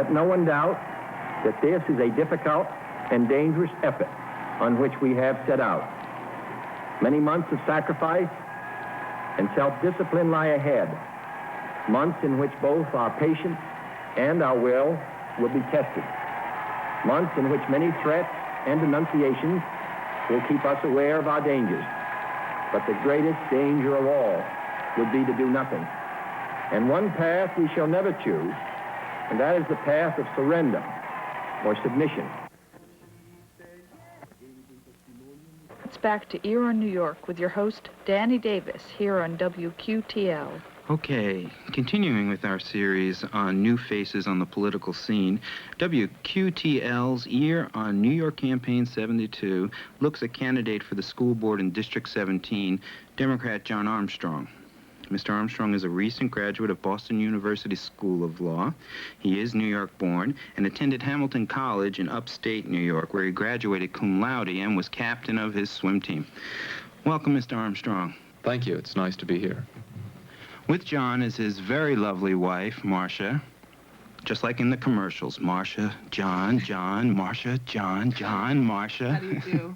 Let no one doubt that this is a difficult and dangerous effort on which we have set out. Many months of sacrifice and self-discipline lie ahead, months in which both our patience and our will be tested, months in which many threats and denunciations will keep us aware of our dangers. But the greatest danger of all would be to do nothing. And one path we shall never choose, and that is the path of surrender or submission. It's back to Ear on New York with your host, Danny Davis, here on WQTL. Okay, continuing with our series on new faces on the political scene, WQTL's Ear on New York Campaign 72 looks at candidate for the school board in District 17, Democrat John Armstrong. Mr. Armstrong is a recent graduate of Boston University School of Law. He is New York born and attended Hamilton College in upstate New York, where he graduated cum laude and was captain of his swim team. Welcome, Mr. Armstrong. Thank you. It's nice to be here. With John is his very lovely wife, Marcia. Just like in the commercials, Marcia, John, John, Marcia, John, John, Marcia. How do you do?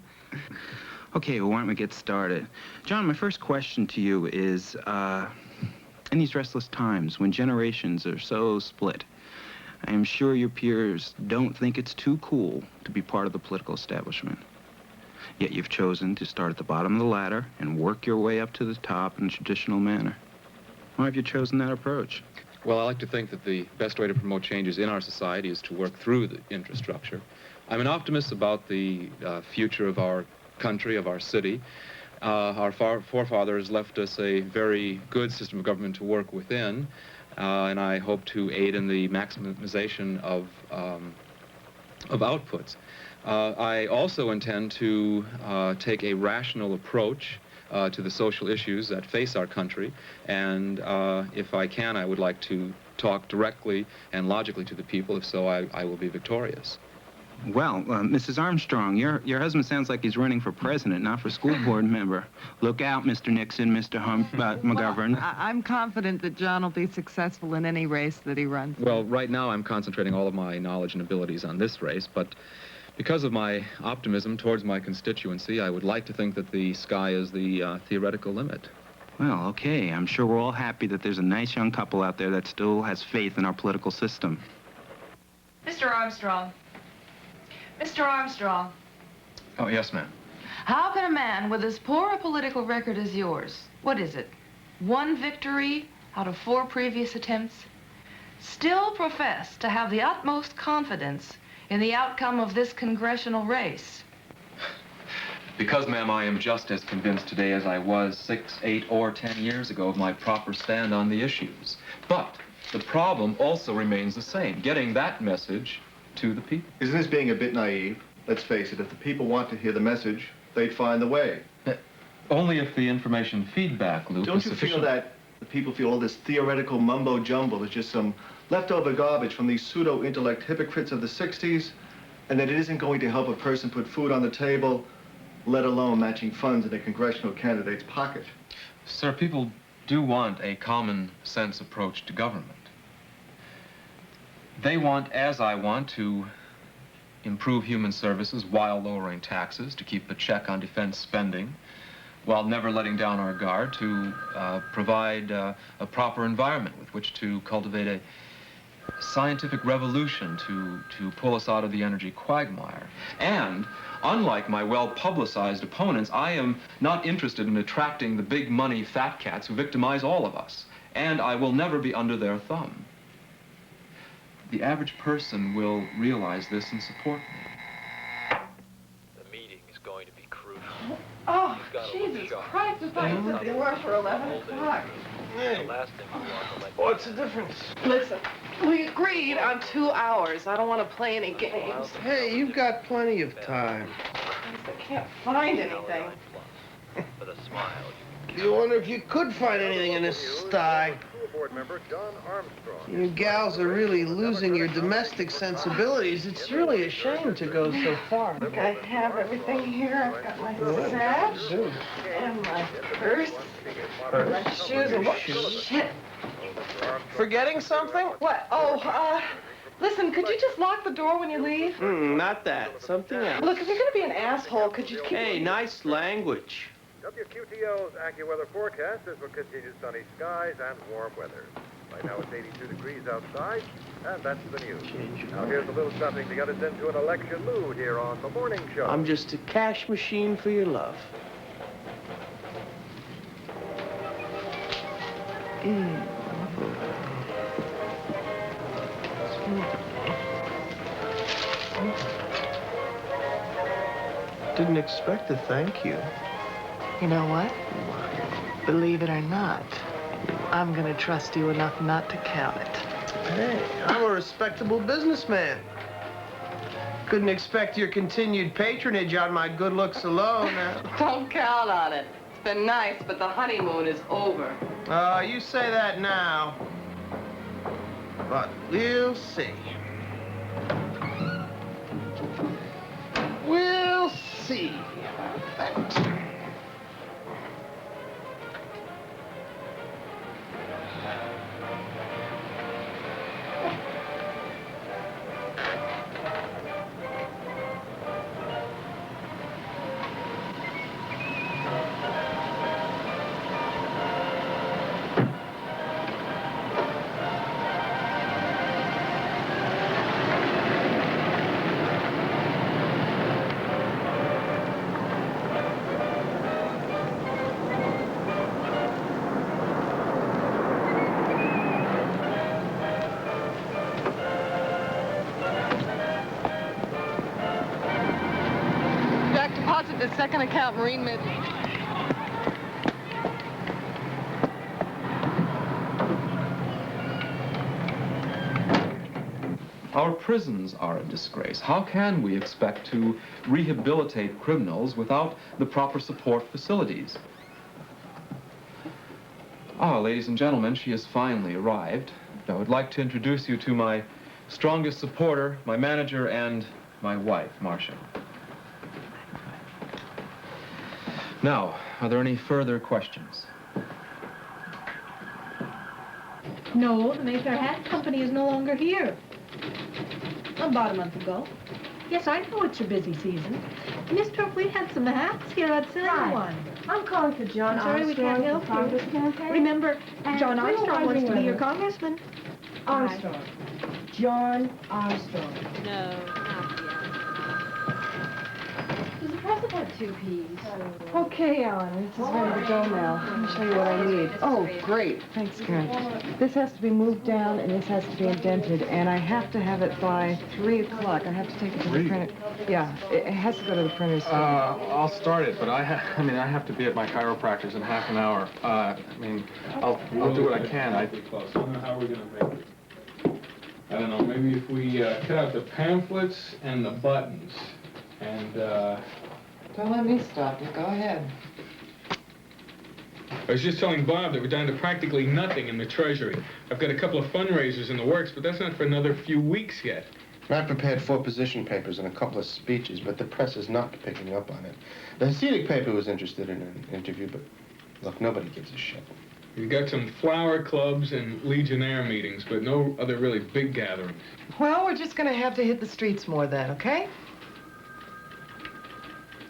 Okay, well, why don't we get started? John, my first question to you is, in these restless times when generations are so split, I am sure your peers don't think it's too cool to be part of the political establishment. Yet you've chosen to start at the bottom of the ladder and work your way up to the top in a traditional manner. Why have you chosen that approach? Well, I like to think that the best way to promote changes in our society is to work through the infrastructure. I'm an optimist about the future of our country, of our city. Our forefathers left us a very good system of government to work within, and I hope to aid in the maximization of outputs. I also intend to take a rational approach to the social issues that face our country, and if I can, I would like to talk directly and logically to the people. If so, I will be victorious. Well, Mrs. Armstrong, your husband sounds like he's running for president, not for school board member. Look out, Mr. Nixon, Mr. McGovern. Well, I'm confident that John will be successful in any race that he runs. Well, right now I'm concentrating all of my knowledge and abilities on this race, but because of my optimism towards my constituency, I would like to think that the sky is the theoretical limit. Well, okay. I'm sure we're all happy that there's a nice young couple out there that still has faith in our political system. Mr. Armstrong. Mr. Armstrong. Oh, yes, ma'am. How can a man with as poor a political record as yours, what is it, 1 victory out of 4 previous attempts, still profess to have the utmost confidence in the outcome of this congressional race? Because, ma'am, I am just as convinced today as I was 6, 8, or 10 years ago of my proper stand on the issues. But the problem also remains the same, getting that message to the people. Isn't this being a bit naive? Let's face it, if the people want to hear the message, they'd find the way. Only if the information feedback loop Don't is you sufficient. feel that the people feel all this theoretical mumbo-jumbo is just some leftover garbage from these pseudo-intellect hypocrites of the 60s, and that it isn't going to help a person put food on the table, let alone matching funds in a congressional candidate's pocket? Sir, people do want a common sense approach to government. They want, as I want, to improve human services while lowering taxes, to keep the check on defense spending, while never letting down our guard, to provide a proper environment with which to cultivate a scientific revolution to pull us out of the energy quagmire. And, unlike my well-publicized opponents, I am not interested in attracting the big money fat cats who victimize all of us, and I will never be under their thumb. The average person will realize this and support me. The meeting is going to be crucial. Oh, Jesus Christ, I thought you said they were for 11 o'clock. The last thing we want to let What's the difference? Listen, we agreed on 2 hours. I don't want to play any games. Hey, you've got plenty of time. I can't find anything. with a smile. You wonder if you could find anything in this sty. You gals are really losing your domestic sensibilities. It's really a shame to go so far. Look, I have everything here. I've got my sash and my purse, and my shoes, and what? Shit. Forgetting something? What? Oh, Listen, could you just lock the door when you leave? Not that. Something else. Look, if you're going to be an asshole, could you keep... Hey, nice language. WQTO's AccuWeather forecast is for continued sunny skies and warm weather. Right now it's 82 degrees outside, and that's the news. Now here's a little something to get us into an election mood here on The Morning Show. I'm just a cash machine for your love. Didn't expect a thank you. You know what? Believe it or not, I'm going to trust you enough not to count it. Hey, I'm a respectable businessman. Couldn't expect your continued patronage on my good looks alone. Don't count on it. It's been nice, but the honeymoon is over. You say that now. But we'll see. We'll see about that. The second account, Marine Mid. Our prisons are a disgrace. How can we expect to rehabilitate criminals without the proper support facilities? Ah, ladies and gentlemen, she has finally arrived. I would like to introduce you to my strongest supporter, my manager, and my wife, Marcia. Now, are there any further questions? No, the Mayfair Hat Company is no longer here. About a month ago. Yes, I know it's your busy season. Miss Turk, we had some hats here. I'd send you one. I'm calling for John Sorry, we can't help you. Remember, John Armstrong wants to be your congressman. Armstrong. John Armstrong. No. Does the present have 2 P's? Okay, Ellen, this is ready to go now. Let me show you what I need. Oh, great. Thanks, Karen. This has to be moved down, and this has to be indented, and I have to have it by 3 o'clock. I have to take it to the printer. Yeah, it has to go to the printers. I'll start it, but I have to be at my chiropractor's in half an hour. I'll do what I can. I don't know how we're gonna make it. I don't know, maybe if we cut out the pamphlets and the buttons, and Don't let me stop you. Go ahead. I was just telling Bob that we're down to practically nothing in the Treasury. I've got a couple of fundraisers in the works, but that's not for another few weeks yet. I prepared 4 position papers and a couple of speeches, but the press is not picking up on it. The Hasidic paper was interested in an interview, but look, nobody gives a shit. We've got some flower clubs and Legionnaire meetings, but no other really big gatherings. Well, we're just going to have to hit the streets more then, okay?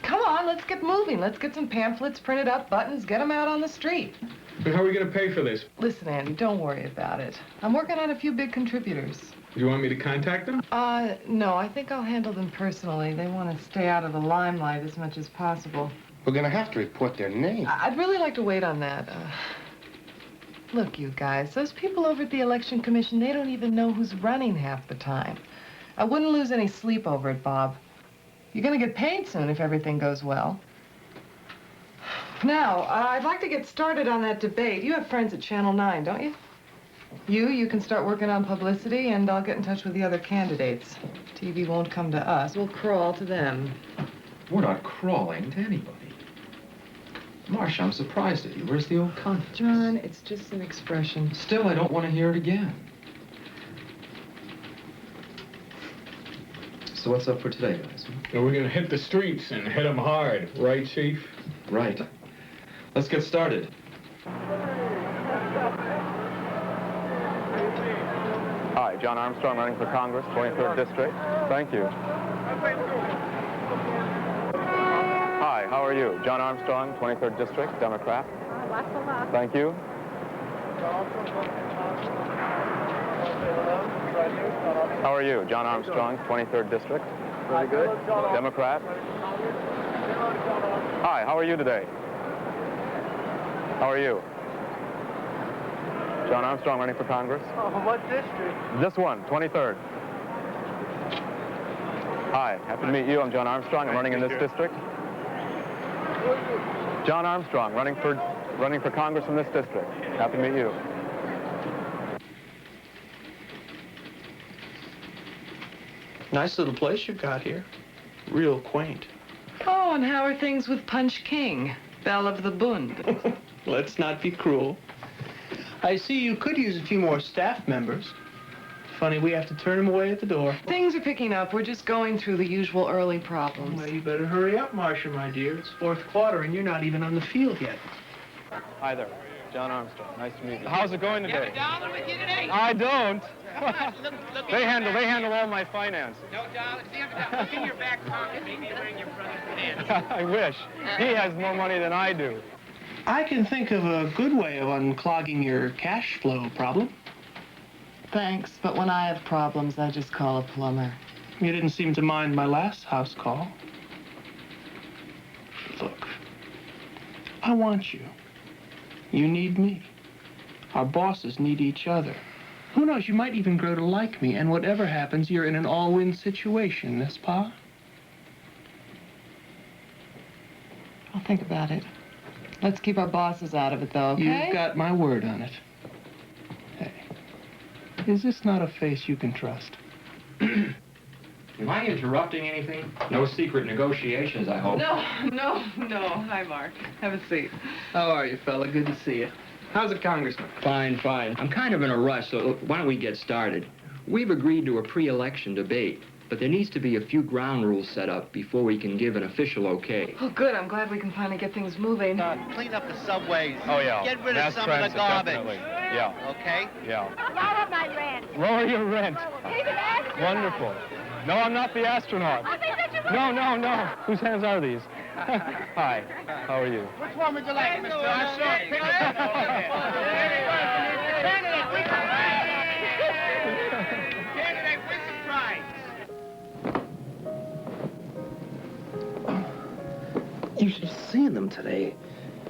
Come on, let's get moving. Let's get some pamphlets printed up, buttons, get them out on the street. But how are we going to pay for this? Listen, Andy, don't worry about it. I'm working on a few big contributors. Do you want me to contact them? No, I think I'll handle them personally. They want to stay out of the limelight as much as possible. We're going to have to report their name. I'd really like to wait on that. Look, you guys, those people over at the Election Commission, they don't even know who's running half the time. I wouldn't lose any sleep over it, Bob. You're going to get paid soon if everything goes well. Now, I'd like to get started on that debate. You have friends at Channel 9, don't you? You can start working on publicity, and I'll get in touch with the other candidates. TV won't come to us. We'll crawl to them. We're not crawling to anybody. Marcia, I'm surprised at you. Where's the old confidence? John, it's just an expression. Still, I don't want to hear it again. So what's up for today, guys? We're going to hit the streets and hit them hard. Right, Chief? Right. Let's get started. Hi, John Armstrong, running for Congress, 23rd District. Thank you. Hi, how are you? John Armstrong, 23rd District, Democrat. Thank you. How are you? John Armstrong, 23rd District. Very good. Democrat. Hi, how are you today? How are you? John Armstrong, running for Congress. What district? This one, 23rd. Hi, happy to meet you. I'm John Armstrong. I'm running in this district. John Armstrong, running for Congress in this district. Happy to meet you. Nice little place you've got here. Real quaint. Oh, and how are things with Punch King, Belle of the Bund? Let's not be cruel. I see you could use a few more staff members. Funny, we have to turn them away at the door. Things are picking up. We're just going through the usual early problems. Well, you better hurry up, Marcia, my dear. It's fourth quarter, and you're not even on the field yet. Hi there, John Armstrong. Nice to meet you. How's it going today? You have $1 with you today? I don't. Look They handle all my finances. No dollars. See, look in your back pocket. Maybe you're in your brother's pants. I wish. He has more money than I do. I can think of a good way of unclogging your cash flow problem. Thanks, but when I have problems, I just call a plumber. You didn't seem to mind my last house call. Look, I want you. You need me. Our bosses need each other. Who knows, you might even grow to like me, and whatever happens, you're in an all-win situation, n'est-ce pas? I'll think about it. Let's keep our bosses out of it, though, okay? You've got my word on it. Hey, is this not a face you can trust? Am I interrupting anything? No secret negotiations, I hope. No. Hi, Mark. Have a seat. How are you, fella? Good to see you. How's it, Congressman? Fine. I'm kind of in a rush, so why don't we get started? We've agreed to a pre-election debate, but there needs to be a few ground rules set up before we can give an official okay. Oh, good. I'm glad we can finally get things moving. Clean up the subways. Oh, yeah. Get rid Mass of some transit, of the garbage. definitely. Yeah. Okay? Yeah. Lower my rent. Lower your rent. He's an astronaut. Wonderful. No, I'm not the astronaut. I think that you're No. Whose hands are these? Hi. How are you? Which one would you like, Mr. Armstrong? Pick it Candidate, win some prize. You should have seen them today.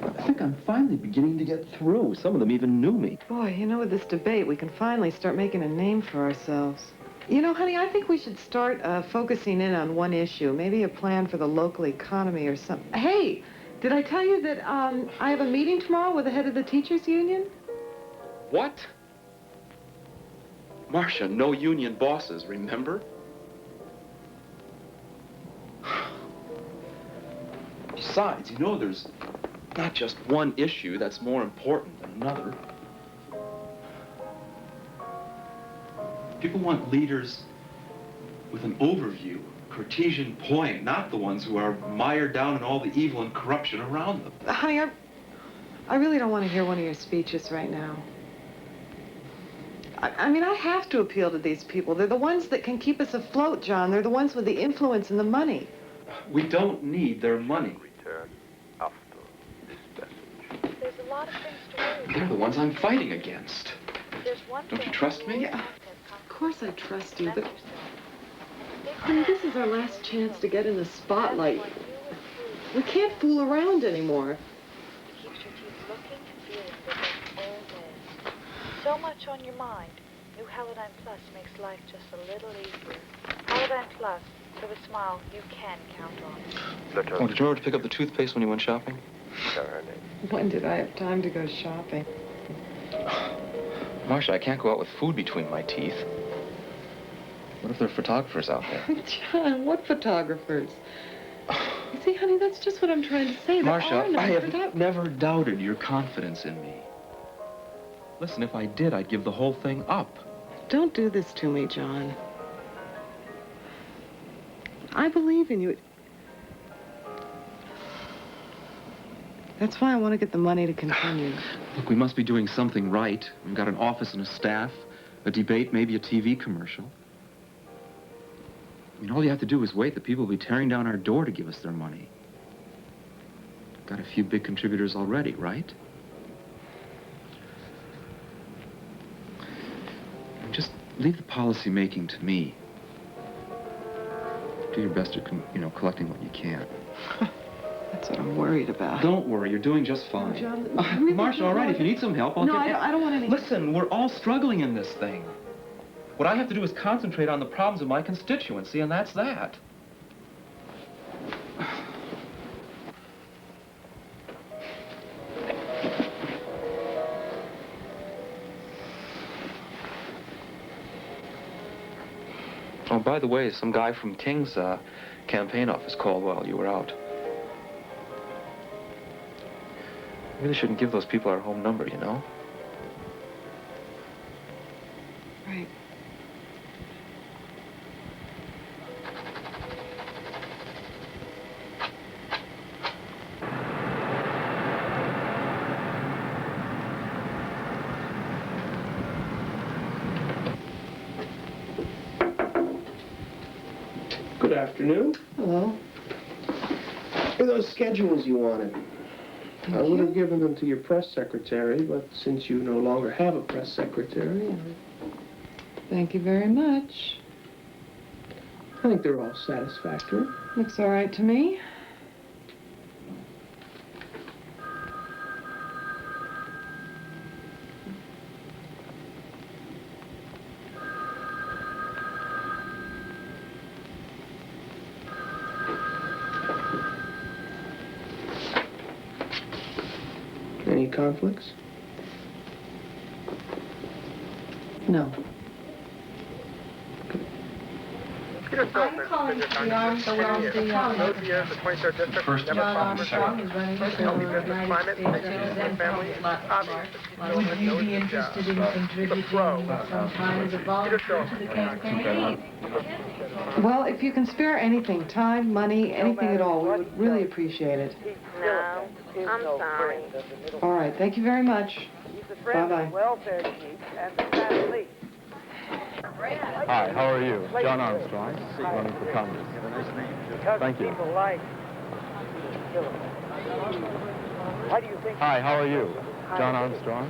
I think I'm finally beginning to get through. Some of them even knew me. Boy, you know, with this debate, we can finally start making a name for ourselves. You know, honey, I think we should start focusing in on one issue. Maybe a plan for the local economy or something. Hey, did I tell you that I have a meeting tomorrow with the head of the teachers union? What? Marcia, no union bosses, remember? Besides, you know, there's not just one issue that's more important than another. People want leaders with an overview, Cartesian point, not the ones who are mired down in all the evil and corruption around them. Honey, I really don't want to hear one of your speeches right now. I mean, I have to appeal to these people. They're the ones that can keep us afloat, John. They're the ones with the influence and the money. We don't need their money. Return after this message. There's a lot of things to do. They're the ones I'm fighting against. There's one Don't you thing trust me? Yeah, of course I trust you, but honey, this is our last chance to get in the spotlight. We can't fool around anymore. Keeps your teeth looking and feeling good always. So much on your mind. New Halodyne Plus makes life just a little easier. Halodyne Plus, for the smile you can count on. Oh, did you remember to pick up the toothpaste when you went shopping? When did I have time to go shopping? Marcia, I can't go out with food between my teeth. What if there are photographers out there? John, what photographers? You see, honey, that's just what I'm trying to say. There Marcia, are no I have photographers. never doubted your confidence in me. Listen, if I did, I'd give the whole thing up. Don't do this to me, John. I believe in you. That's why I want to get the money to continue. Look, we must be doing something right. We've got an office and a staff. A debate, maybe a TV commercial. I mean, all you have to do is wait. The people will be tearing down our door to give us their money. Got a few big contributors already, right? Just leave the policy making to me. Do your best at, collecting what you can. That's what I'm worried about. Don't worry, you're doing just fine. John, Marcia, all right, if you need some help, I'll No, get... I don't want any... Listen, we're all struggling in this thing. What I have to do is concentrate on the problems of my constituency, and that's that. Oh, by the way, some guy from King's campaign office called while you were out. Really shouldn't give those people our home number, you know? Right. Good afternoon. Hello. Here are those schedules you wanted. I would have given them to your press secretary, but since you no longer have a press secretary, Thank you very much. I think they're all satisfactory. Looks all right to me. Any conflicts? No. Peter Philbin, I'm calling District the Armstrong, Those years, the 23rd District, First never John found Armstrong is running for healthy business climate, United education, States family, obvious. Would you be interested in contributing some time as a volunteer to the campaign? Well, if you can spare anything, time, money, anything at all, we would really appreciate it. No, I'm sorry. All right, thank you very much. Bye-bye. Welfare chief and the family. Hi, how are you? John Armstrong, running for Congress. Thank you. People like Why do you think? Hi, how are you? John Armstrong.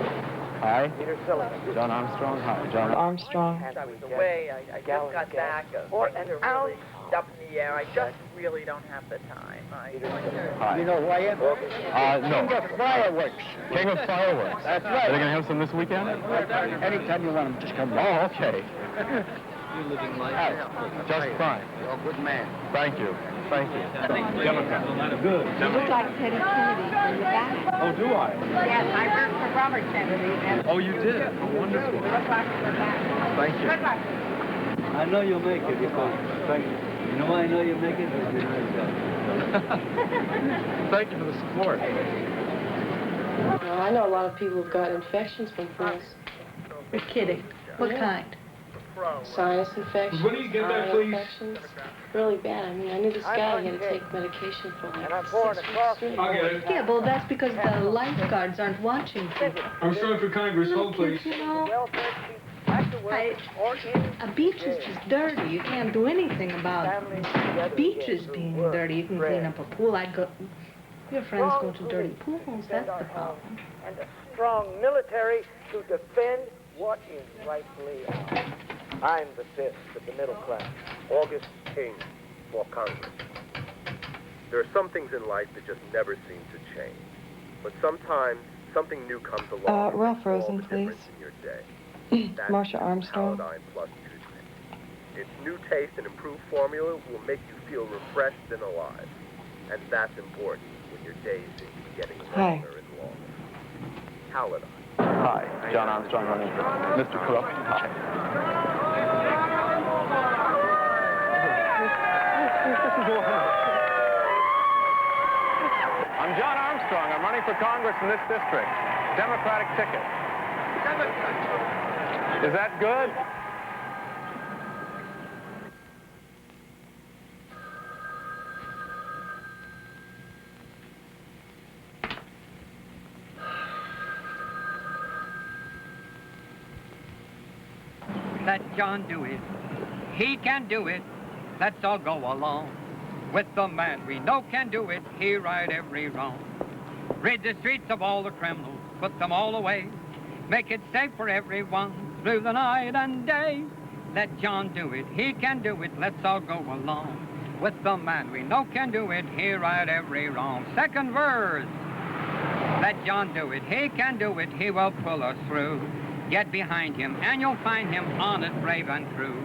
Hi. Peter Silliman. John Armstrong. Hi, John Armstrong. The way I just got back, and they're really up in the air. I just really don't have the time. Hi. You know who I am? No. King of fireworks. King of Fireworks. That's Are right. they going to have some this weekend? Anytime you want them, just come. Oh, okay. You're living life. Just fine. You're a good man. Thank you. Thank you. Democrat. Good. You look like Teddy Kennedy from the back. Oh, do I? Yes, I worked for Robert Kennedy. Oh, you did? Oh, wonderful. Thank you. I know you'll make it. Thank you. You know why I know you'll make it? Because you're a nice guy. Thank you for the support. Well, I know a lot of people who've got infections from frost. You're kidding. What kind? Sinus infections, When do you get that, eye please? infections. Really bad. I mean, I knew this guy had to take medication for like 6 weeks straight. I'll get it. Yeah, well, that's because the lifeguards aren't watching people. I'm sorry for Congress. Hold, please. You know, a beach is just dirty. You can't do anything about beaches being dirty. You can clean up a pool. Your friends go to dirty pools. That's the problem. And a strong military to defend what is rightfully ours. I'm the fifth of the middle class. August King for Congress. There are some things in life that just never seem to change. But sometimes something new comes along. Ralph All Rosen, the difference please. in your day. That's Marcia Armstrong. Paladine Plus Nutrient. Its new taste and improved formula will make you feel refreshed and alive. And that's important when your days seem to be getting Hi. longer and longer. Paladine. Hi, John Armstrong running for Mr. Crook. Hi. I'm John Armstrong. I'm running for Congress in this district. Democratic ticket. Is that good? Let John do it. He can do it. Let's all go along with the man we know can do it. He right every wrong. Rid the streets of all the criminals, put them all away. Make it safe for everyone through the night and day. Let John do it. He can do it. Let's all go along with the man we know can do it. He right every wrong. Second verse. Let John do it. He can do it. He will pull us through. Get behind him, and you'll find him honest, brave, and true.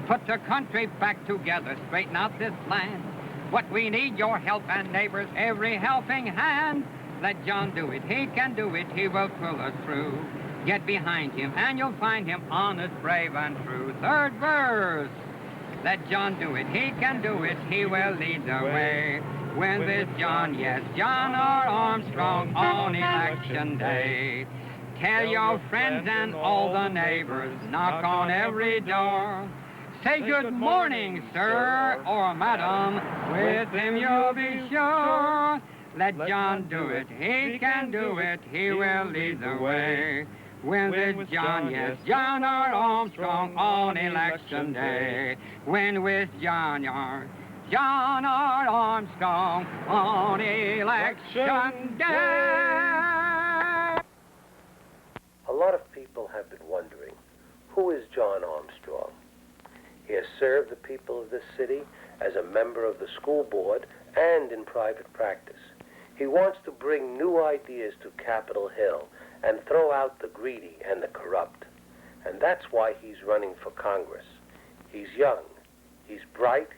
Put the country back together, straighten out this land. What we need, your help and neighbors, every helping hand. Let John do it. He can do it. He will pull us through. Get behind him, and you'll find him honest, brave, and true. Third verse. Let John do it. He can do it. He will lead the way. When this John, yes, John R. Armstrong on election day. Tell your friends and all the neighbors, knock on every door. Say good morning, sir, or madam, with him you'll be sure. Let John do it, he can do it, he will lead the way. When with John, yes, John R. Armstrong on election day. When with John R. Armstrong on election day. A lot of people have been wondering, who is John Armstrong? He has served the people of this city as a member of the school board and in private practice. He wants to bring new ideas to Capitol Hill and throw out the greedy and the corrupt. And that's why he's running for Congress. He's young, he's bright,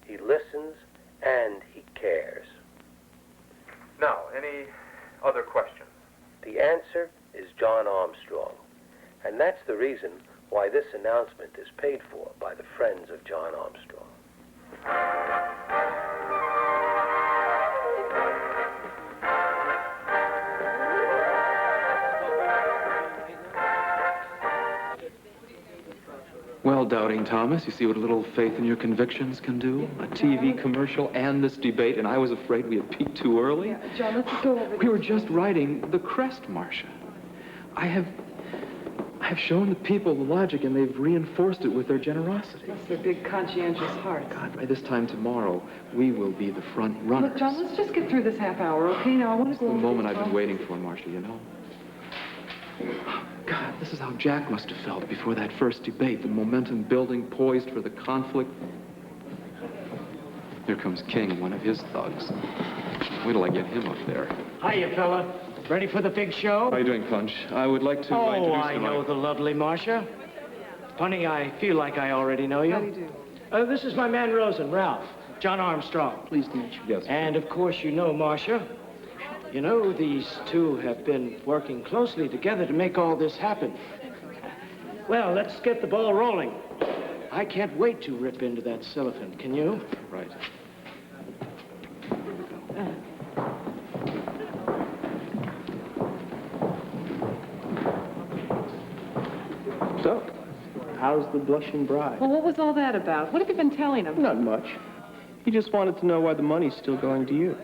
he listens, and he cares. Now, any other questions? The answer is John Armstrong. And that's the reason why this announcement is paid for by the Friends of John Armstrong. Well, Doubting Thomas, you see what a little faith in your convictions can do? A TV commercial and this debate, and I was afraid we had peaked too early. Yeah, John, let's go over We were just writing the crest, Marcia. I have shown the people the logic, and they've reinforced it with their generosity. That's their big conscientious heart. God, by this time tomorrow, we will be the front runners. Look, John, let's just get through this half hour, okay? Now, I want to go The over moment this I've been waiting for, Marcia, you know? God, this is how Jack must have felt before that first debate. The momentum building, poised for the conflict. Here comes King, one of his thugs. Wait till I get him up there. Hiya, fella. Ready for the big show? How are you doing, Punch? I would like to Oh, introduce I you to know my... the lovely Marcia. Funny, I feel like I already know you. How do you do? This is my man Rosen, Ralph. John Armstrong. Pleased to meet you. Yes. And, of course, you know Marcia. You know, these two have been working closely together to make all this happen. Well, let's get the ball rolling. I can't wait to rip into that cellophane, can you? Right. So, how's the blushing bride? Well, what was all that about? What have you been telling him? Not much. He just wanted to know why the money's still going to you.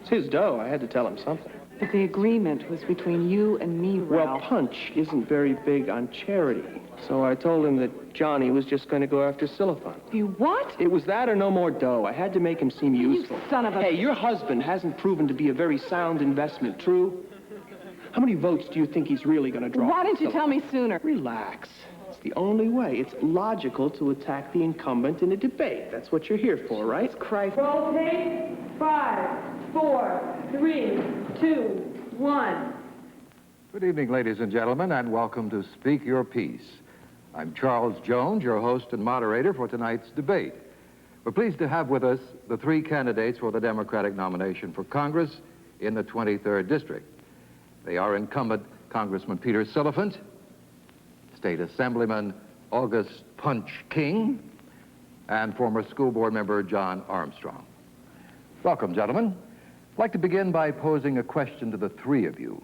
It's his dough. I had to tell him something. But the agreement was between you and me, Ralph. Well, Punch isn't very big on charity. So I told him that Johnny was just going to go after Silicon. You what? It was that or no more dough. I had to make him seem useful. You son of a... Hey, your husband hasn't proven to be a very sound investment, true? How many votes do you think he's really going to draw? Why didn't you tell me sooner? Relax. It's the only way. It's logical to attack the incumbent in a debate. That's what you're here for, right? Christ. Roll tape. 5, 4, 3, 2, 1. Good evening, ladies and gentlemen, and welcome to Speak Your Piece. I'm Charles Jones, your host and moderator for tonight's debate. We're pleased to have with us the three candidates for the Democratic nomination for Congress in the 23rd District. They are incumbent Congressman Peter Siliphant, State Assemblyman August Punch King, and former school board member John Armstrong. Welcome, gentlemen. I'd like to begin by posing a question to the three of you.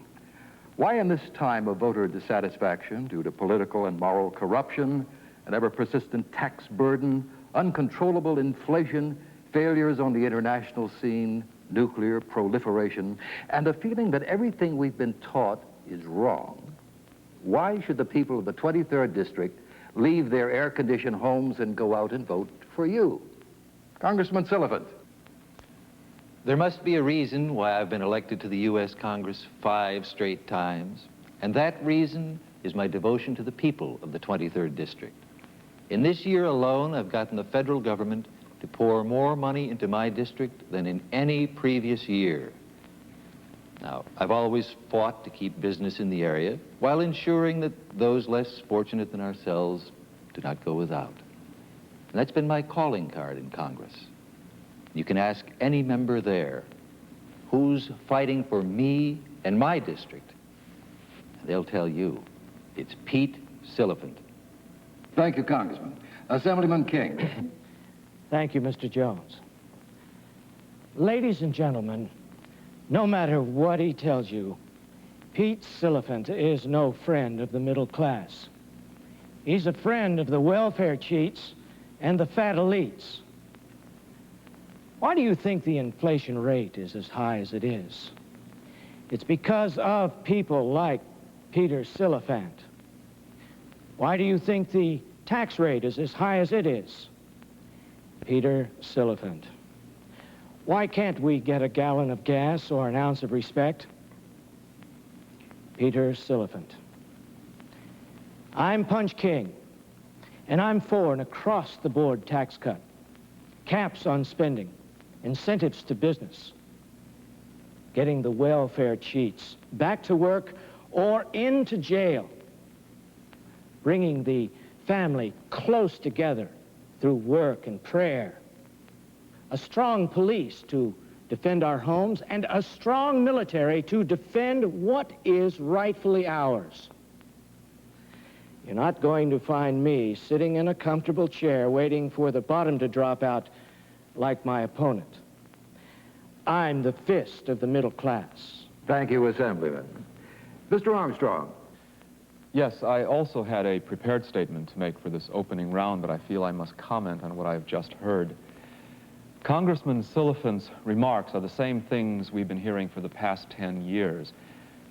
Why in this time of voter dissatisfaction due to political and moral corruption, an ever-persistent tax burden, uncontrollable inflation, failures on the international scene, nuclear proliferation, and a feeling that everything we've been taught is wrong, why should the people of the 23rd District leave their air-conditioned homes and go out and vote for you. Congressman Sullivan. There must be a reason why I've been elected to the U.S. Congress 5 straight times, and that reason is my devotion to the people of the 23rd District. In this year alone, I've gotten the federal government to pour more money into my district than in any previous year. Now, I've always fought to keep business in the area while ensuring that those less fortunate than ourselves do not go without. And that's been my calling card in Congress. You can ask any member there who's fighting for me and my district, and they'll tell you it's Pete Siliphant. Thank you, Congressman. Assemblyman King. Thank you, Mr. Jones. Ladies and gentlemen, no matter what he tells you, Pete Siliphant is no friend of the middle class. He's a friend of the welfare cheats and the fat elites. Why do you think the inflation rate is as high as it is? It's because of people like Peter Siliphant. Why do you think the tax rate is as high as it is? Peter Siliphant. Why can't we get a gallon of gas or an ounce of respect? Peter Siliphant. I'm Punch King, and I'm for an across-the-board tax cut, caps on spending, incentives to business, getting the welfare cheats back to work or into jail, bringing the family close together through work and prayer, a strong police to defend our homes, and a strong military to defend what is rightfully ours. You're not going to find me sitting in a comfortable chair waiting for the bottom to drop out like my opponent. I'm the fist of the middle class. Thank you, Assemblyman. Mr. Armstrong. Yes, I also had a prepared statement to make for this opening round, but I feel I must comment on what I've just heard. Congressman Siliphant's remarks are the same things we've been hearing for the past 10 years.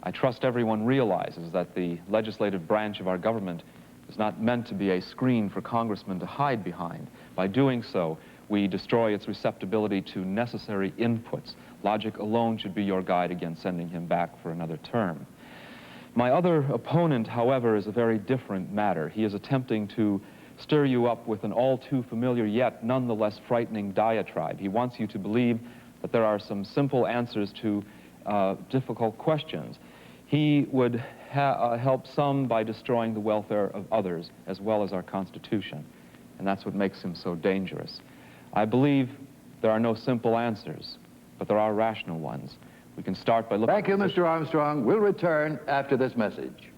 I trust everyone realizes that the legislative branch of our government is not meant to be a screen for congressmen to hide behind. By doing so, we destroy its receptibility to necessary inputs. Logic alone should be your guide against sending him back for another term. My other opponent, however, is a very different matter. He is attempting to stir you up with an all too familiar yet nonetheless frightening diatribe. He wants you to believe that there are some simple answers to difficult questions. He would help some by destroying the welfare of others as well as our Constitution, and that's what makes him so dangerous. I believe there are no simple answers, but there are rational ones. We can start by looking... Thank you, Mr. Armstrong. We'll return after this message.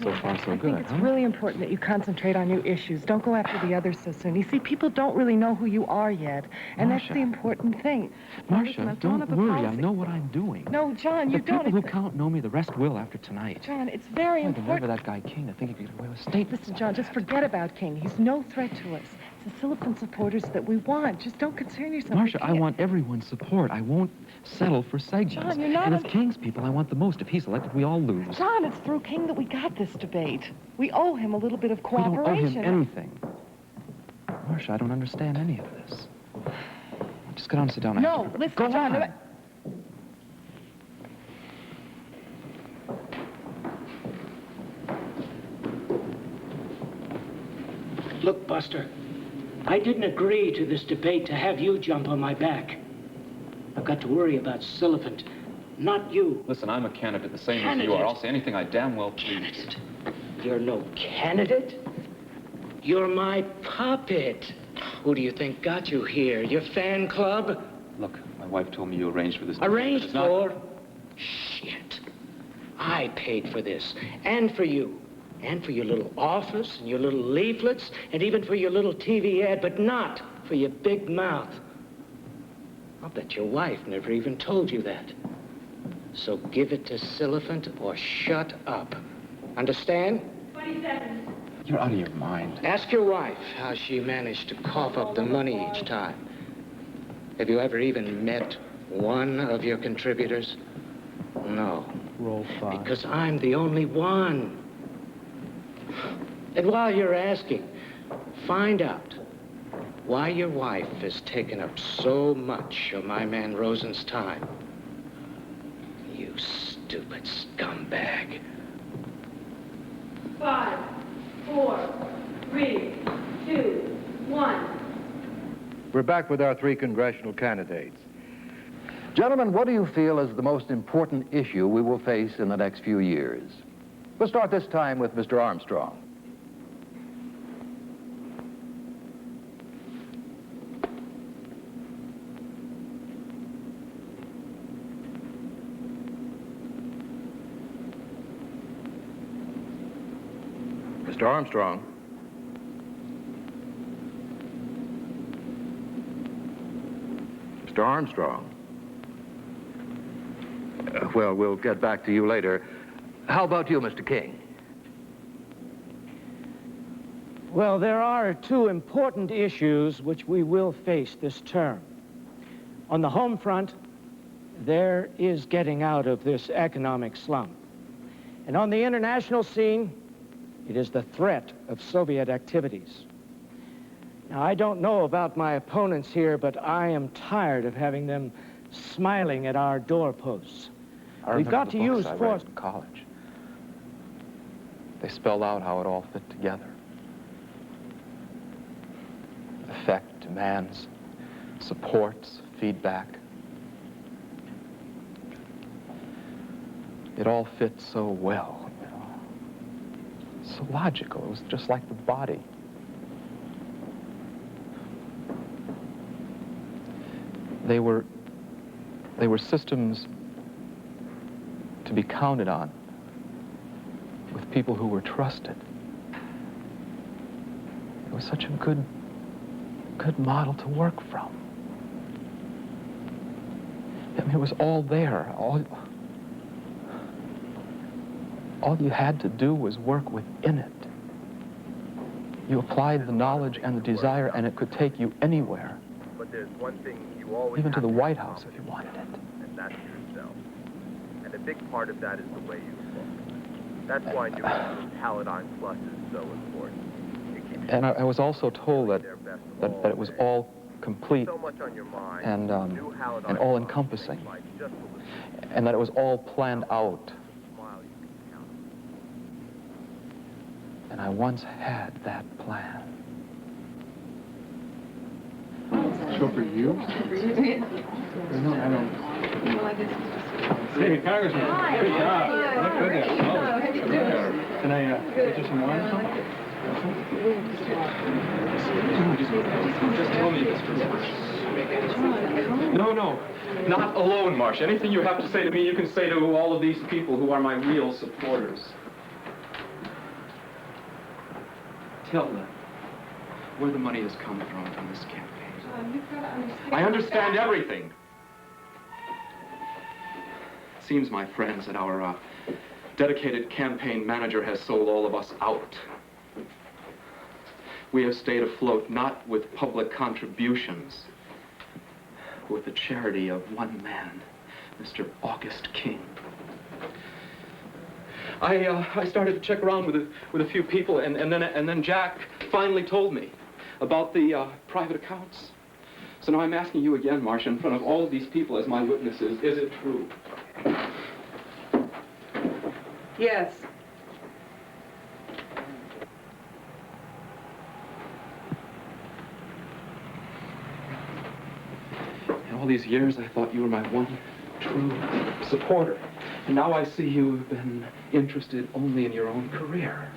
So far, so good. I think it's really important that you concentrate on your issues. Don't go after the others so soon. You see, people don't really know who you are yet, and Marcia. That's the important thing. Marcia, don't worry. I know what I'm doing. No, John, you don't. The people who can't know me, the rest will after tonight. John, it's very important. Whatever that guy King, I think he could get away with statements. Listen, John, just forget about King. He's no threat to us. It's the Siliphant supporters that we want. Just don't concern yourself. Marcia, I want everyone's support. I won't settle for segments. John, you're not... And as King's people, I want the most. If he's elected, we all lose. John, it's through King that we got this debate. We owe him a little bit of cooperation. We don't owe him anything. Marcia, I don't understand any of this. Just get on and sit down. No, listen, Go John. on. Look, Buster, I didn't agree to this debate to have you jump on my back. I've got to worry about Siliphant, not you. Listen, I'm a candidate the same as you are. I'll say anything I damn well please. You're no candidate. You're my puppet. Who do you think got you here? Your fan club? Look, my wife told me you arranged for this. Arranged for? Shit. I paid for this, and for you. And for your little office, and your little leaflets, and even for your little TV ad, but not for your big mouth. I'll bet your wife never even told you that. So give it to Siliphant or shut up. Understand? 27. You're out of your mind. Ask your wife how she managed to cough up the money each time. Have you ever even met one of your contributors? No. Roll 5. Because I'm the only one. And while you're asking, find out why your wife has taken up so much of my man Rosen's time. You stupid scumbag. 5, 4, 3, 2, 1. We're back with our three congressional candidates. Gentlemen, what do you feel is the most important issue we will face in the next few years? We'll start this time with Mr. Armstrong. Mr. Armstrong. Mr. Armstrong. Well, we'll get back to you later. How about you, Mr. King? Well, there are two important issues which we will face this term. On the home front, there is getting out of this economic slump. And on the international scene, it is the threat of Soviet activities. Now, I don't know about my opponents here, but I am tired of having them smiling at our doorposts. We've got to use force. In college. They spelled out how it all fit together. Effect, demands, supports, feedback. It all fits so well, you know. So logical. It was just like the body. They were systems to be counted on with people who were trusted. It was such a good model to work from. I mean, it was all there. All you had to do was work within it. You applied the knowledge and the desire, and it could take you anywhere. But there's one thing you always Even to have the to White have House if you wanted it. And that's yourself. And a big part of that is the way you look. That's why New Paladine Plus is so important. And I was also told that it was all complete So much on your mind. and all-encompassing, and that it was all planned out. And I once had that plan. So for you? No, I don't. Hey, Congressman. Good job. Look good there. Oh, can I get you some wine or something? Just tell me, Mr. Marsh. No, not alone, Marsh. Anything you have to say to me, you can say to all of these people who are my real supporters. Tell them where the money has come from this campaign. I understand everything. It seems, my friends, that our dedicated campaign manager has sold all of us out. We have stayed afloat not with public contributions, but with the charity of one man, Mr. August King. I started to check around with a few people, and then Jack finally told me about the private accounts. So now I'm asking you again, Marcia, in front of all of these people as my witnesses, is it true? Yes. In all these years, I thought you were my one true supporter. And now I see you have been interested only in your own career.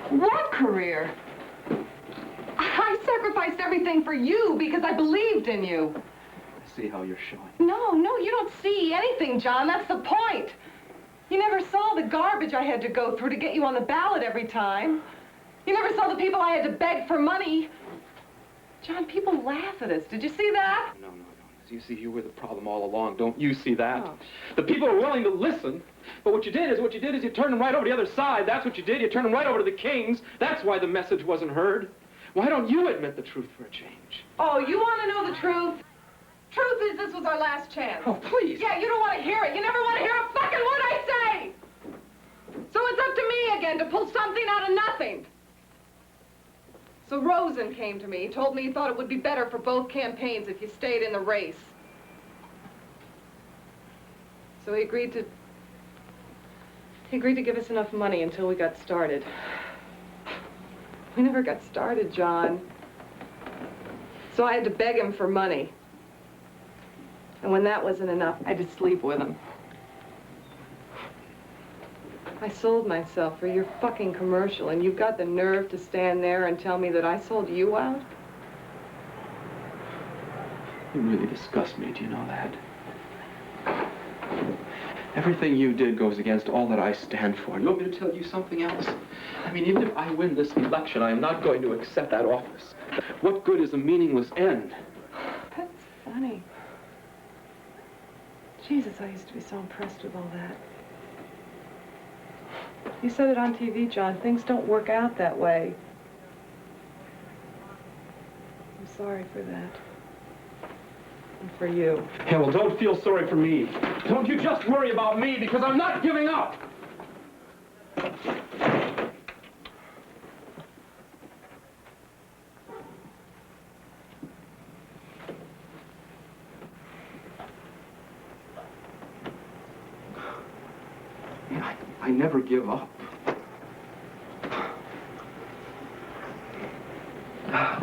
What career? I sacrificed everything for you because I believed in you. I see how you're showing. No, you don't see anything, John. That's the point. You never saw the garbage I had to go through to get you on the ballot every time. You never saw the people I had to beg for money. John, people laugh at us. Did you see that? No. You see, you were the problem all along. Don't you see that? Oh. The people are willing to listen, but what you did is you turned them right over to the other side. That's what you did. You turned them right over to the Kings. That's why the message wasn't heard. Why don't you admit the truth for a change? Oh, you want to know the truth? Truth is, this was our last chance. Oh, please. Yeah, you don't want to hear it. You never want to hear a fucking word I say. So it's up to me again to pull something out of nothing. So Rosen came to me, told me he thought it would be better for both campaigns if you stayed in the race. So he agreed to give us enough money until we got started. We never got started, John. So I had to beg him for money. And when that wasn't enough, I had to sleep with him. I sold myself for your fucking commercial, and you've got the nerve to stand there and tell me that I sold you out? You really disgust me, do you know that? Everything you did goes against all that I stand for. You want me to tell you something else? I mean, even if I win this election, I am not going to accept that office. What good is a meaningless end? That's funny. Jesus, I used to be so impressed with all that. You said it on TV, John. Things don't work out that way. I'm sorry for that. And for you. Yeah, well, don't feel sorry for me. Don't you just worry about me, because I'm not giving up. Yeah, I never give up.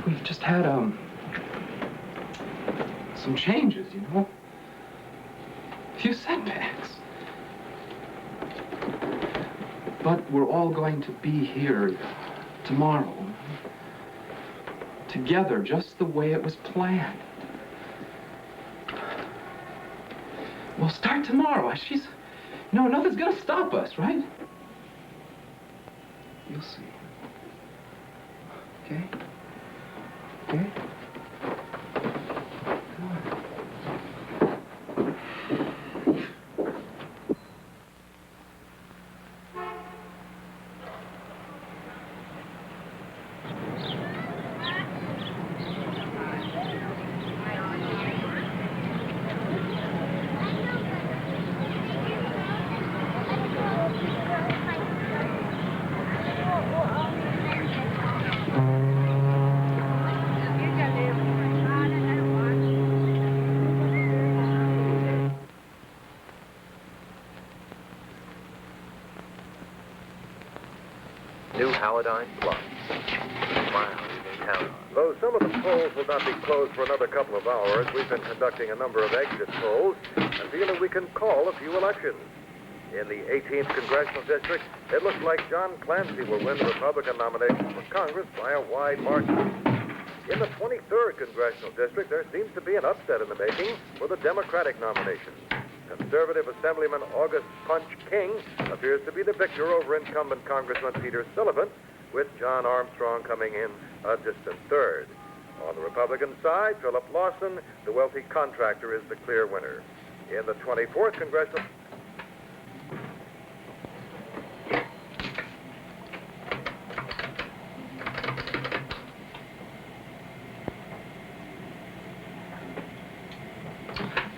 We've just had, some changes, you know? A few setbacks. But we're all going to be here tomorrow. Together, just the way it was planned. We'll start tomorrow. She's... No, nothing's gonna stop us, right? You'll see. Okay? Okay? New Halidine Plus. Smile you can count on. Though some of the polls will not be closed for another couple of hours, we've been conducting a number of exit polls and feel that we can call a few elections. In the 18th Congressional District, it looks like John Clancy will win the Republican nomination for Congress by a wide margin. In the 23rd Congressional District, there seems to be an upset in the making for the Democratic nomination. Conservative Assemblyman August Punch King appears to be the victor over incumbent Congressman Peter Sullivan, with John Armstrong coming in a distant third. On the Republican side, Philip Lawson, the wealthy contractor, is the clear winner. In the 24th Congressional...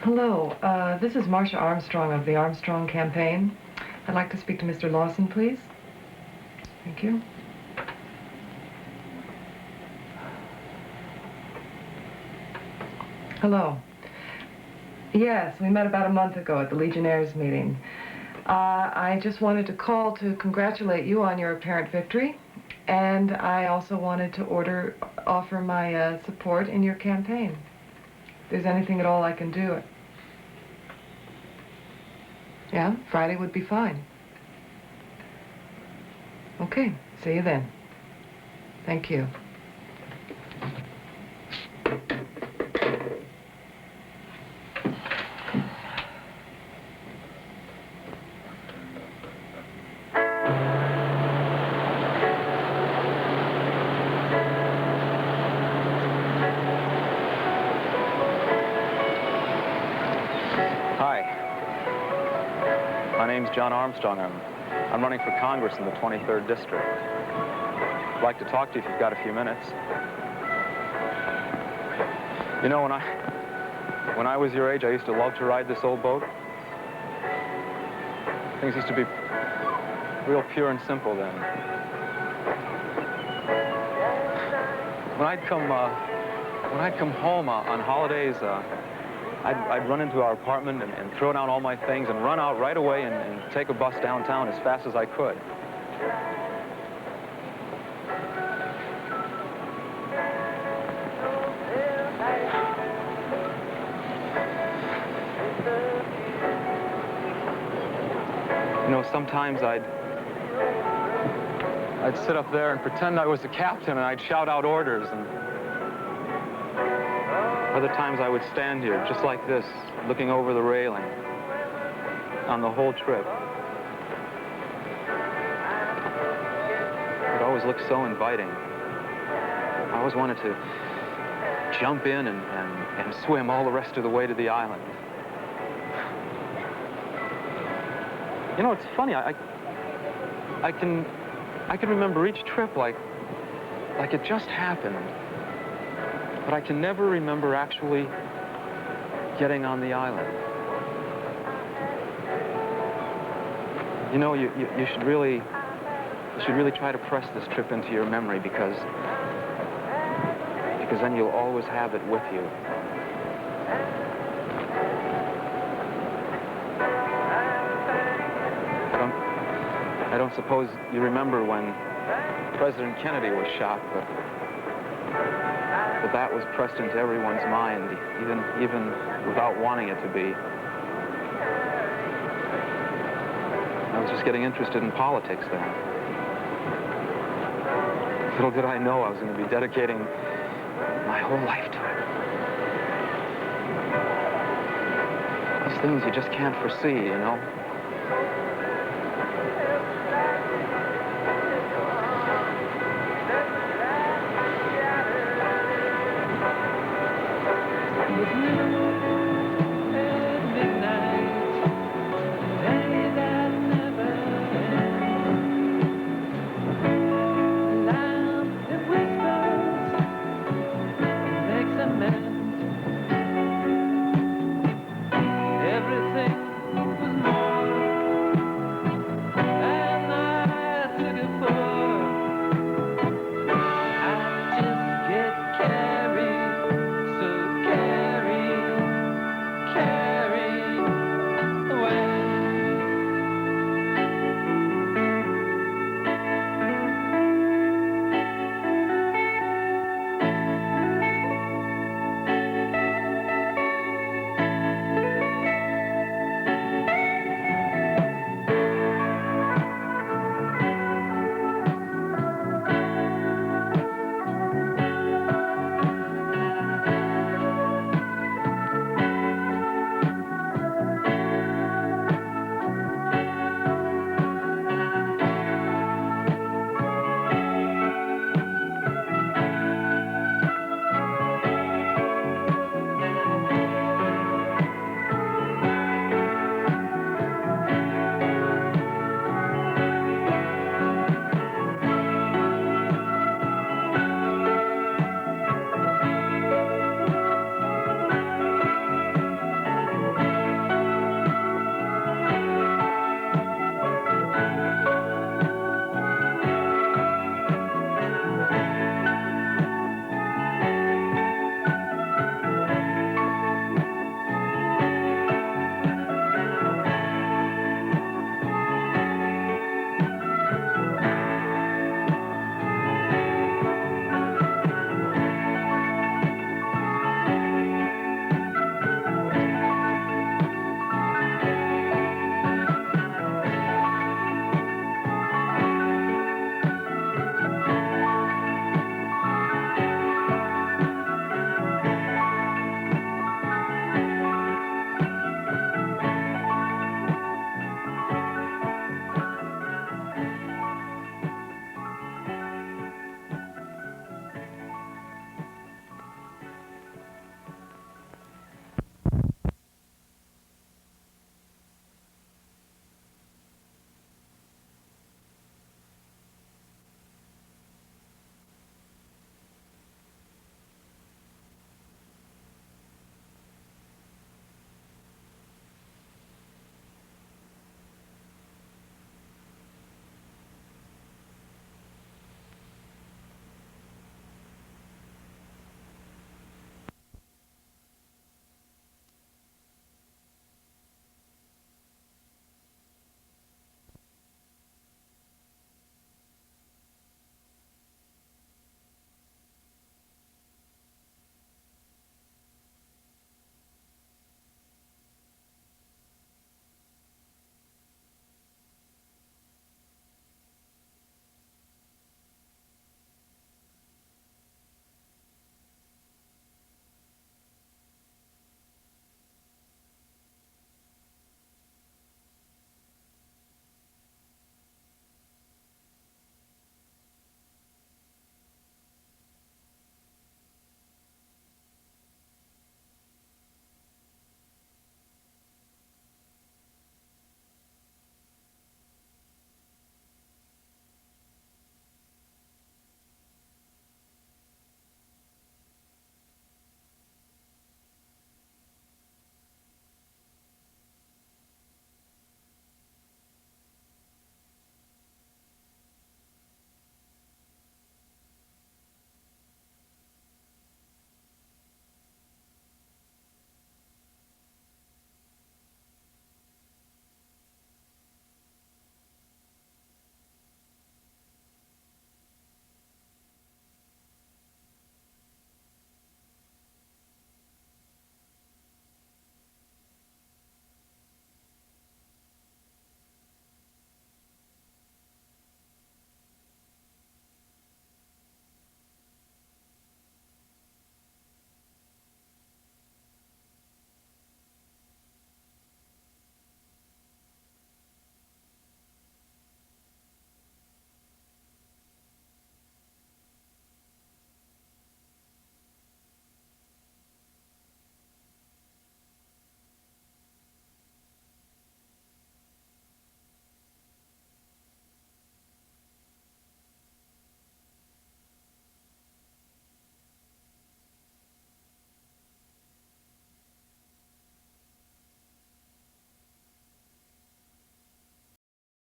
Hello, this is Marcia Armstrong of the Armstrong campaign. I'd like to speak to Mr. Lawson, please. Thank you. Hello. Yes, we met about a month ago at the Legionnaires meeting. I just wanted to call to congratulate you on your apparent victory, and I also wanted to offer my support in your campaign. If there's anything at all I can do. Yeah, Friday would be fine. Okay, see you then. Thank you. John Armstrong. I'm running for Congress in the 23rd District. I'd like to talk to you if you've got a few minutes. You know, when When I was your age, I used to love to ride this old boat. Things used to be real pure and simple then. When I'd come home on holidays, I'd run into our apartment and throw down all my things and run out right away and take a bus downtown as fast as I could. You know, sometimes I'd sit up there and pretend I was the captain, and I'd shout out orders, and other times I would stand here, just like this, looking over the railing on the whole trip. It always looked so inviting. I always wanted to jump in and swim all the rest of the way to the island. You know, it's funny, I can remember each trip like it just happened. But I can never remember actually getting on the island. You know, you should really try to press this trip into your memory because then you'll always have it with you. I don't suppose you remember when President Kennedy was shot, but that was pressed into everyone's mind, even without wanting it to be. I was just getting interested in politics then. Little did I know I was going to be dedicating my whole life to it. These things you just can't foresee, you know?